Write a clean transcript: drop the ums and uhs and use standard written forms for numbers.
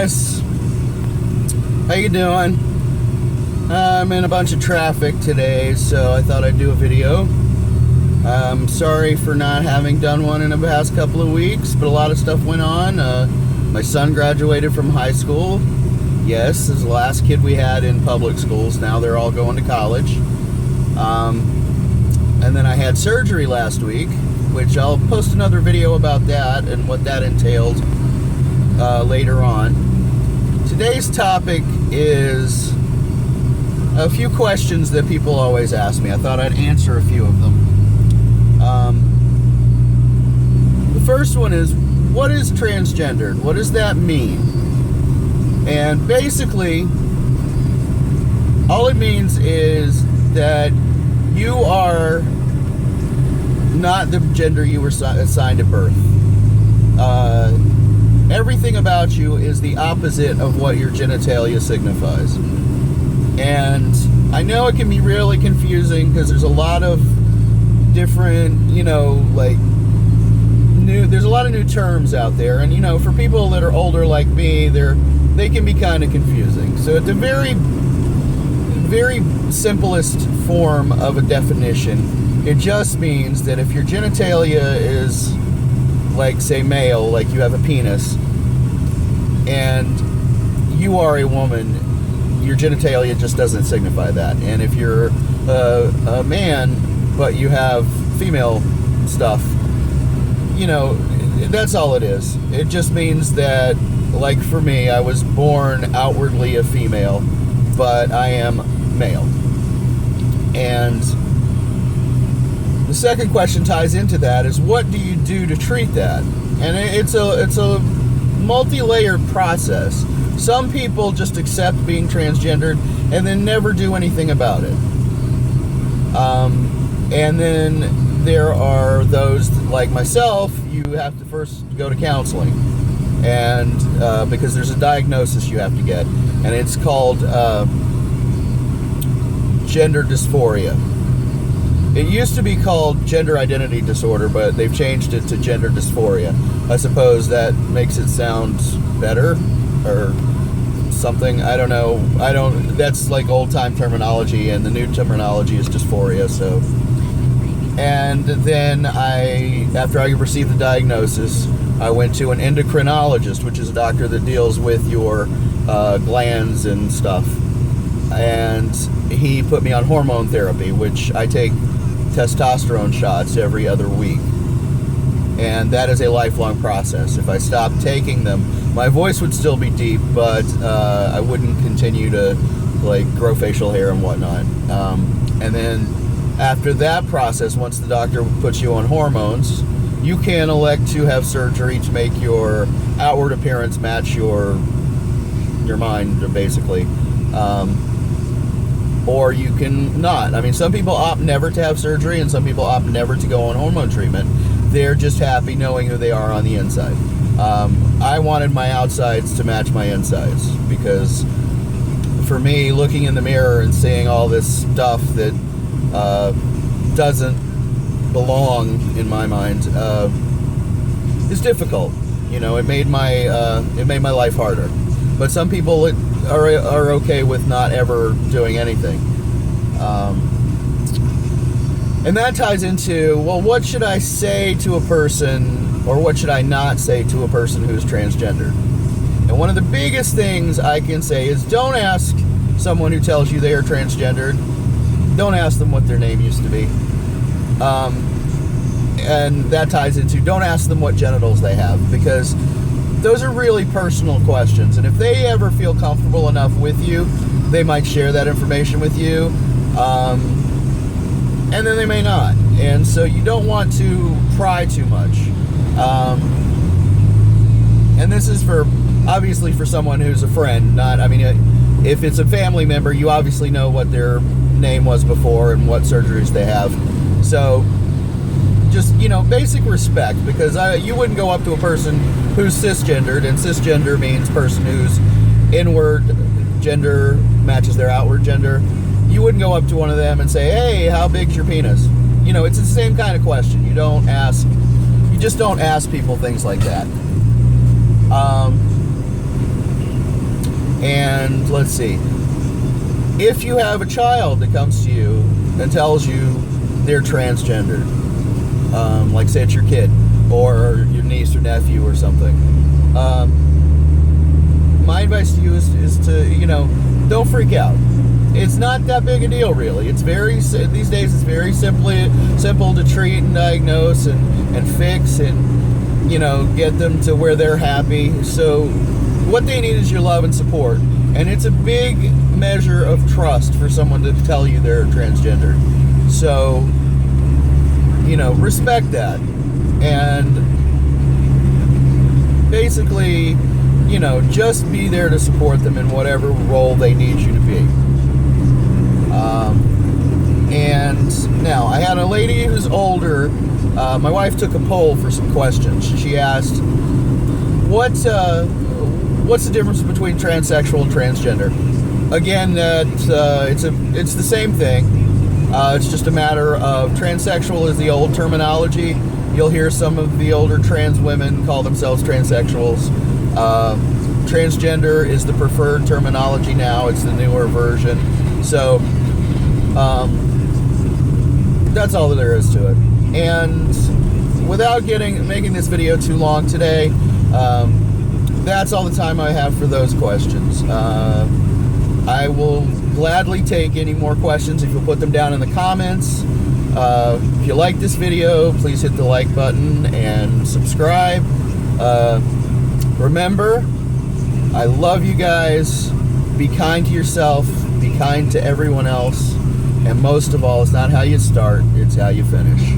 guys, how you doing? I'm in a bunch of traffic today, so I thought I'd do a video. I'm sorry for not having done one in the past couple of weeks, but a lot of stuff went on. My son graduated from high school. Yes, this is the last kid we had in public schools. Now they're all going to college. And then I had surgery last week, which I'll post another video about that and what that entailed later on. Today's topic is a few questions that people always ask me. I thought I'd answer a few of them. The first one is, what is transgendered? What does that mean? And basically, all it means is that you are not the gender you were assigned at birth. Everything about you is the opposite of what your genitalia signifies. And I know it can be really confusing because there's a lot of different, there's a lot of new terms out there. And, for people that are older like me, they can be kind of confusing. So at the very, very simplest form of a definition, it just means that if your genitalia is, like, say, male, like you have a penis, and you are a woman, your genitalia just doesn't signify that. And if you're a man, but you have female stuff, that's all it is. It just means that, like for me, I was born outwardly a female, but I am male. And the second question ties into that is, what do you do to treat that? And it's a multi-layered process. Some people just accept being transgendered and then never do anything about it. And then there are those like myself. You have to first go to counseling, and because there's a diagnosis you have to get, and it's called gender dysphoria. It used to be called gender identity disorder, but they've changed it to gender dysphoria. I suppose that makes it sound better or something. I don't know. That's like old time terminology, and the new terminology is dysphoria. So, and then after I received the diagnosis, I went to an endocrinologist, which is a doctor that deals with your glands and stuff. And he put me on hormone therapy, which I take testosterone shots every other week. And that is a lifelong process. If I stopped taking them, my voice would still be deep, but I wouldn't continue to grow facial hair and whatnot. And then after that process, once the doctor puts you on hormones, you can elect to have surgery to make your outward appearance match your mind, basically. Or you can not. I mean, some people opt never to have surgery, and some people opt never to go on hormone treatment. They're just happy knowing who they are on the inside. I wanted my outsides to match my insides, because for me, looking in the mirror and seeing all this stuff that doesn't belong in my mind is difficult. It made my life harder. But some people are okay with not ever doing anything. And that ties into, well, what should I say to a person, or what should I not say to a person who's transgender? And one of the biggest things I can say is, don't ask someone who tells you they are transgendered, don't ask them what their name used to be. And that ties into, don't ask them what genitals they have, because those are really personal questions. And if they ever feel comfortable enough with you, they might share that information with you. And then they may not. And so you don't want to pry too much. And this is obviously for someone who's a friend, if it's a family member, you obviously know what their name was before and what surgeries they have. So just, basic respect, because you wouldn't go up to a person who's cisgendered, and cisgender means person whose inward gender matches their outward gender. You wouldn't go up to one of them and say, hey, how big's your penis? It's the same kind of question. You just don't ask people things like that. And let's see. If you have a child that comes to you and tells you they're transgendered, like say it's your kid or your niece or nephew or something, my advice to you is to, don't freak out. It's not that big a deal, really. It's these days it's very simple to treat and diagnose and fix and, get them to where they're happy. So what they need is your love and support. And it's a big measure of trust for someone to tell you they're transgendered. So, respect that. And basically, just be there to support them in whatever role they need you to be. And now, I had a lady who's older. My wife took a poll for some questions. She asked, what's the difference between transsexual and transgender? Again, it's the same thing. It's just a matter of transsexual is the old terminology. You'll hear some of the older trans women call themselves transsexuals. Transgender is the preferred terminology now. It's the newer version. So that's all that there is to it. And without making this video too long today, that's all the time I have for those questions. I will gladly take any more questions if you'll put them down in the comments. If you like this video, please hit the like button and subscribe. Remember, I love you guys. Be kind to yourself. Be kind to everyone else. And most of all, it's not how you start, it's how you finish.